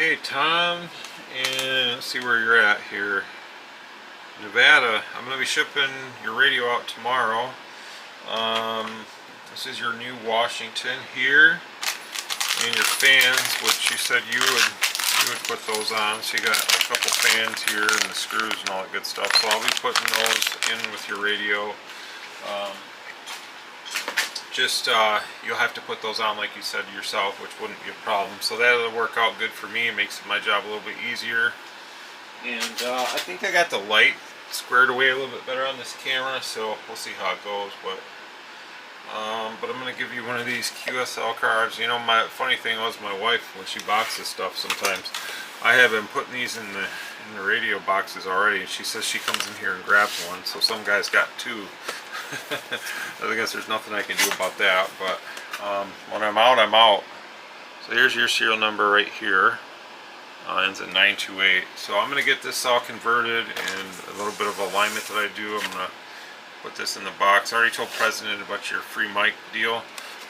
Okay, Tom, and let's see where you're at here. Nevada, I'm going to be shipping your radio out tomorrow. This is your new Washington here, and your fans, which you said you would put those on. So you got a couple fans here and the screws and all that good stuff. So I'll be putting those in with your radio. You'll have to put those on like you said yourself, which wouldn't be a problem. So that'll work out good for me. It makes my job a little bit easier. And I think I got the light squared away a little bit better on this camera, so we'll see how it goes. But I'm going to give you one of these QSL cards. You know, my funny thing was my wife, when she boxes stuff sometimes, I have been putting these in the radio boxes already, and she says she comes in here and grabs one. So some guy's got two. I guess there's nothing I can do about that, but when I'm out, I'm out. So here's your serial number right here. Ends at 928. So I'm going to get this all converted, and a little bit of alignment that I do. I'm going to put this in the box. I already told President about your free mic deal,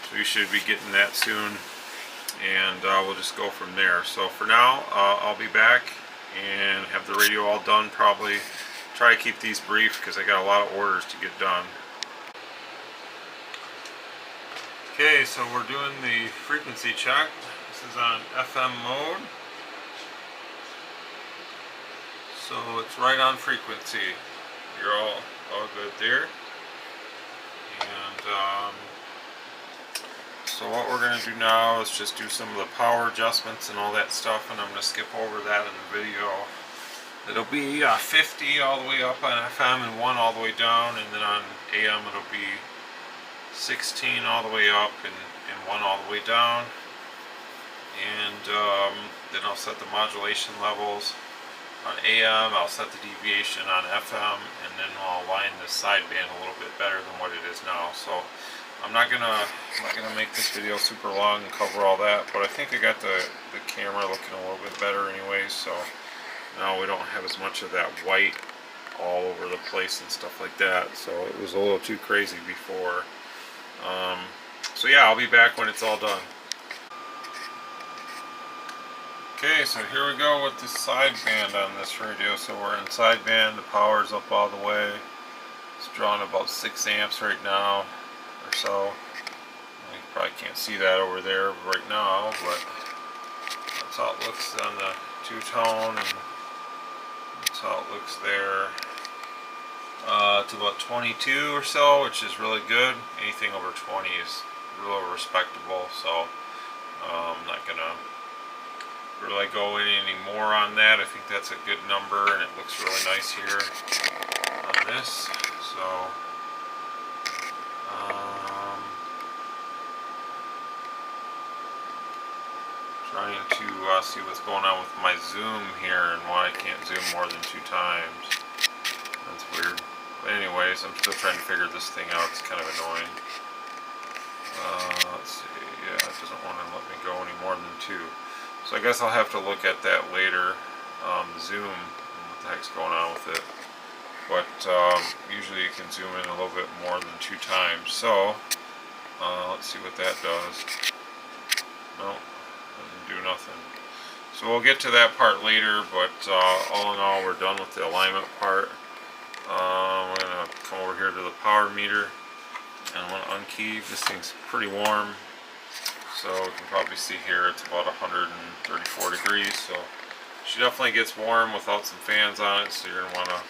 so you should be getting that soon, and we'll just go from there. So for now, I'll be back and have the radio all done. Probably try to keep these brief because I got a lot of orders to get done. Okay, so we're doing the frequency check. This is on FM mode. So it's right on frequency. You're all good there. And so what we're going to do now is just do some of the power adjustments and all that stuff, and I'm going to skip over that in the video. It'll be 50 all the way up on FM and 1 all the way down, and then on AM it'll be 16 all the way up and 1 all the way down. And then I'll set the modulation levels. On AM, I'll set the deviation on FM, and then I'll align the sideband a little bit better than what it is now. So I'm not gonna make this video super long and cover all that, but I think I got the camera looking a little bit better anyways. So now we don't have as much of that white all over the place and stuff like that. So it was a little too crazy before. So yeah, I'll be back when it's all done. Okay, so here we go with the sideband on this radio. So we're in sideband, the power's up all the way. It's drawing about 6 amps right now, or so. You probably can't see that over there right now, but that's how it looks on the two-tone, and that's how it looks there. It's about 22 or so, which is really good. Anything over 20 is real respectable, so I'm not gonna really go in any more on that. I think that's a good number, and it looks really nice here on this. So trying to see what's going on with my zoom here and why I can't zoom more than 2 times. That's weird. But anyways, I'm still trying to figure this thing out. It's kind of annoying. Let's see. Yeah, it doesn't want to let me go any more than 2. So I guess I'll have to look at that later, zoom, and what the heck's going on with it. But usually you can zoom in a little bit more than 2 times. So let's see what that does. No, doesn't do nothing. So we'll get to that part later, but all in all, we're done with the alignment part. I'm going to come over here to the power meter, and I'm going to unkey. This thing's pretty warm. So you can probably see here it's about 134 degrees, so she definitely gets warm without some fans on it. So you're going to want to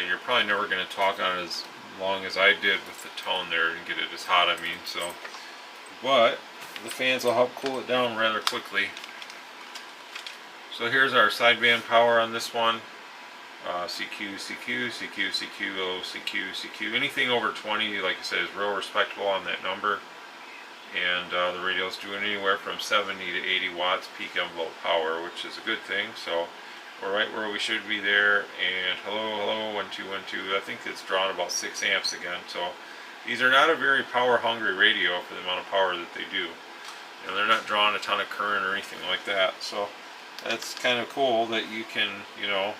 you're probably never going to talk on it as long as I did with the tone there and get it as hot, I mean. So, but the fans will help cool it down rather quickly. So here's our sideband power on this one. CQ, CQ, CQ, CQ, low CQ, CQ. Anything over 20, like I said, is real respectable on that number. And the radio's doing anywhere from 70 to 80 watts peak envelope power, which is a good thing. So we're right where we should be there. And hello, hello, 1, 2, 1, 2. I think it's drawn about 6 amps again. So these are not a very power hungry radio for the amount of power that they do. You know, they're not drawing a ton of current or anything like that. So that's kind of cool that you can, you know,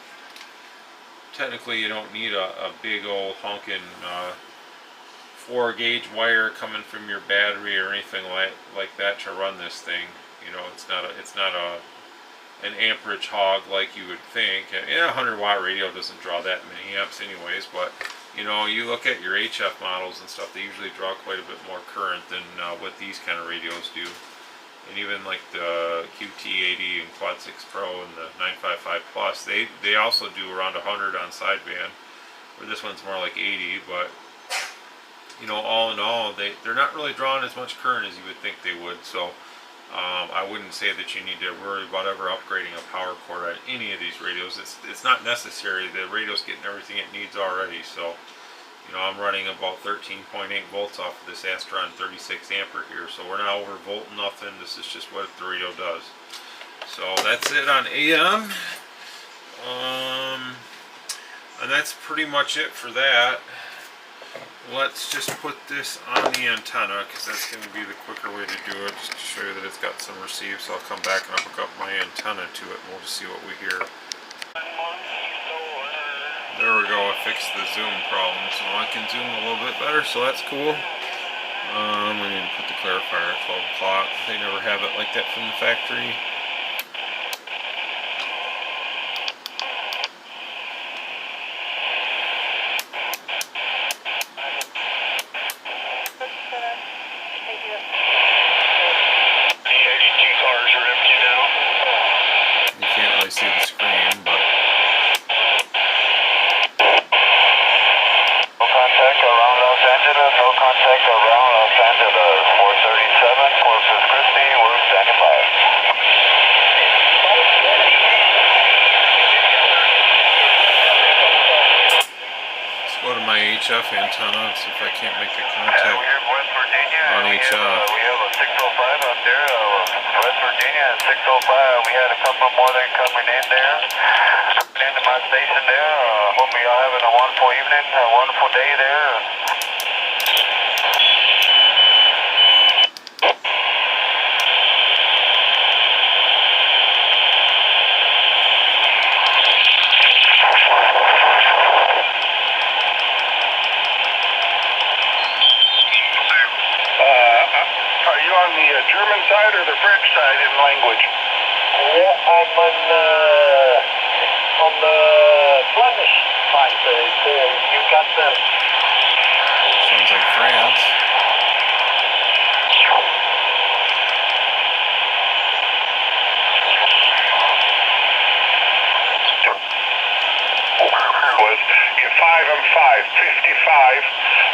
technically you don't need a big old honking 4-gauge wire coming from your battery or anything like that to run this thing. You know, it's not an amperage hog like you would think. Yeah, a 100-watt radio doesn't draw that many amps anyways, but you know, you look at your HF models and stuff, they usually draw quite a bit more current than what these kind of radios do. And even like the QT80 and Quad 6 Pro and the 955 Plus, they also do around 100 on sideband, where this one's more like 80, but you know, all in all, they're not really drawing as much current as you would think they would, so I wouldn't say that you need to worry about ever upgrading a power cord on any of these radios. It's not necessary. The radio's getting everything it needs already, so you know, I'm running about 13.8 volts off of this Astron 36 ampere here, so we're not overvolting nothing. This is just what the radio does. So that's it on AM. And that's pretty much it for that. Let's just put this on the antenna, because that's going to be the quicker way to do it, just to show you that it's got some receive. So I'll come back and I'll hook up my antenna to it and we'll just see what we hear. There we go, I fixed the zoom problem, so I can zoom a little bit better, so that's cool. We need to put the clarifier at 12 o'clock. They never have it like that from the factory. See the screen, but no contact around Los Angeles, no contact around Los Angeles, 437, Corpus Christi, we're standing by. Let's go to my HF antenna and see if I can't make a contact West Virginia, on HF. We have a 605 out there, West Virginia, 605. We had a couple more than coming in there. Into my station there. Hope y'all having a wonderful evening, a wonderful day there. Are you on the German side or the French side in language? Yeah, I'm on the Flemish side. You got the... Sounds like France. Was 5 and 55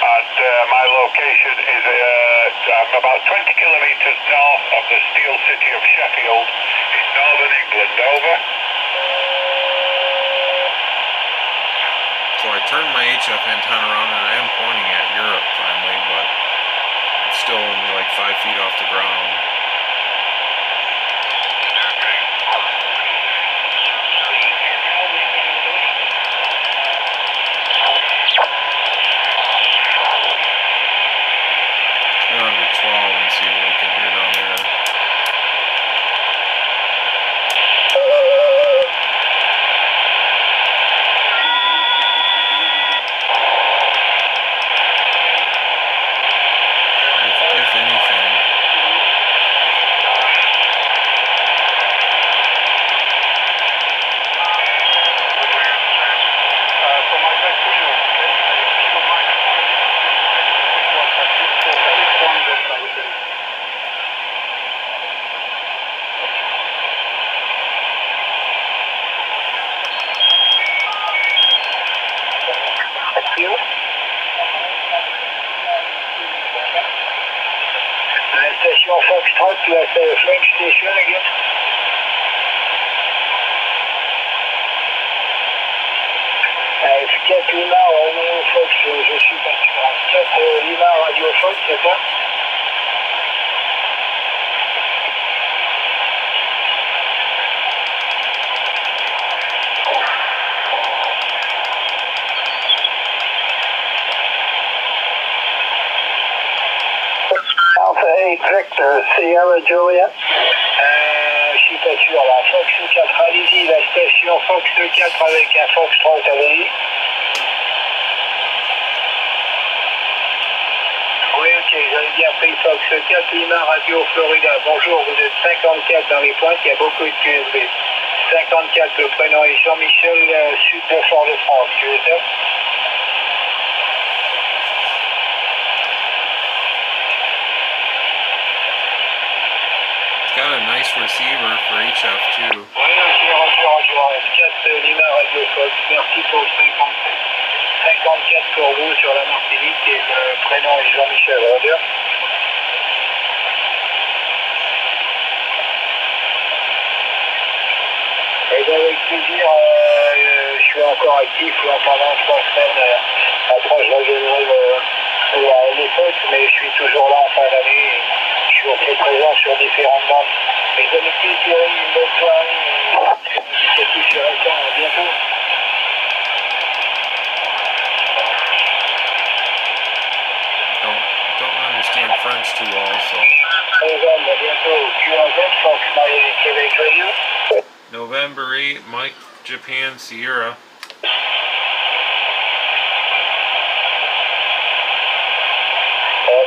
at my location is I'm about 20 kilometers north of the steel city of Sheffield in northern England. Over. So I turned my HF antenna around and I am pointing at Europe finally, but it's still only like 5 feet off the ground. Turn on to 12 and see what we can hear down there. If anything. Station Foxtrot, that's the French station again. F4 Lima, Radio Fox, je suis parti en 4 Lima, Radio Fox, c'est ça? Alpha 8 Victor, Sierra Juliet. Je suis pas sûr, la Fox 4, allez-y, la station Fox 4 avec un Fox 3, allez-y. Oui, ok, vous avez bien pris Fox 4, Lima Radio Florida. Bonjour, vous êtes 54 dans les pointes, il y a beaucoup de QSB. 54, le prénom est Jean-Michel, sud de Fort-de-France. QSF. Got a nice receiver for HF too. Oui, ok, Roger, 4 Lima Radio Fox, merci pour le 57. 54 pour vous sur la Martinique et le prénom est Jean-Michel, Roger. Et bien avec plaisir, je suis encore actif là, pendant 3 semaines. Après je reviendrai à l'époque, mais je suis toujours là en fin d'année. Je suis aussi présent sur différentes bandes. Mes amitiés Thierry, une bonne soirée. Éducatif sur Écran, à bientôt. Don't understand French too well, so. À bientôt. QRZ, Fox, my Québec Radio. November 8, Mike, Japan, Sierra.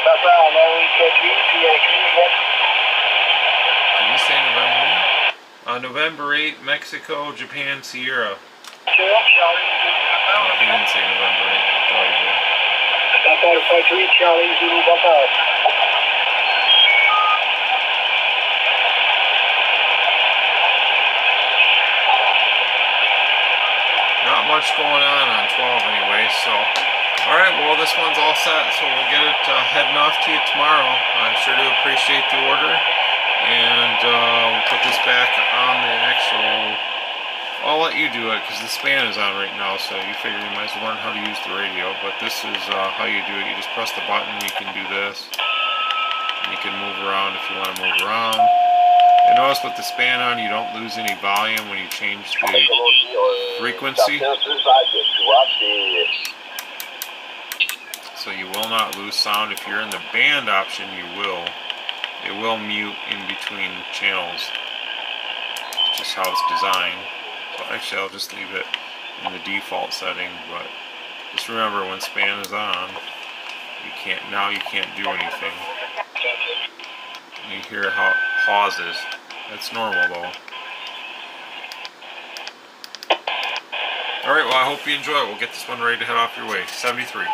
Papa, on a eu 4-8, puis avec lui, Did you say November 8? November 8, Mexico, Japan, Sierra. Charlie, He didn't say November 8. I thought he did. Papa, 5-8, Charlie, Zulu, Papa. Not much going on 12 anyway, so. Alright, well this one's all set, so we'll get it heading off to you tomorrow. I sure do appreciate the order. And we'll put this back on the actual. I'll let you do it because the span is on right now, so you figure you might as well learn how to use the radio. But this is how you do it. You just press the button, you can do this. And you can move around if you want to move around. And notice with the span on, you don't lose any volume when you change the frequency. So you will not lose sound. If you're in the band option, you will. It will mute in between channels. It's just how it's designed. So actually, I'll just leave it in the default setting. But just remember, when span is on, you can't do anything. You hear how it pauses. That's normal though. Alright, well I hope you enjoy it. We'll get this one ready to head off your way. 73.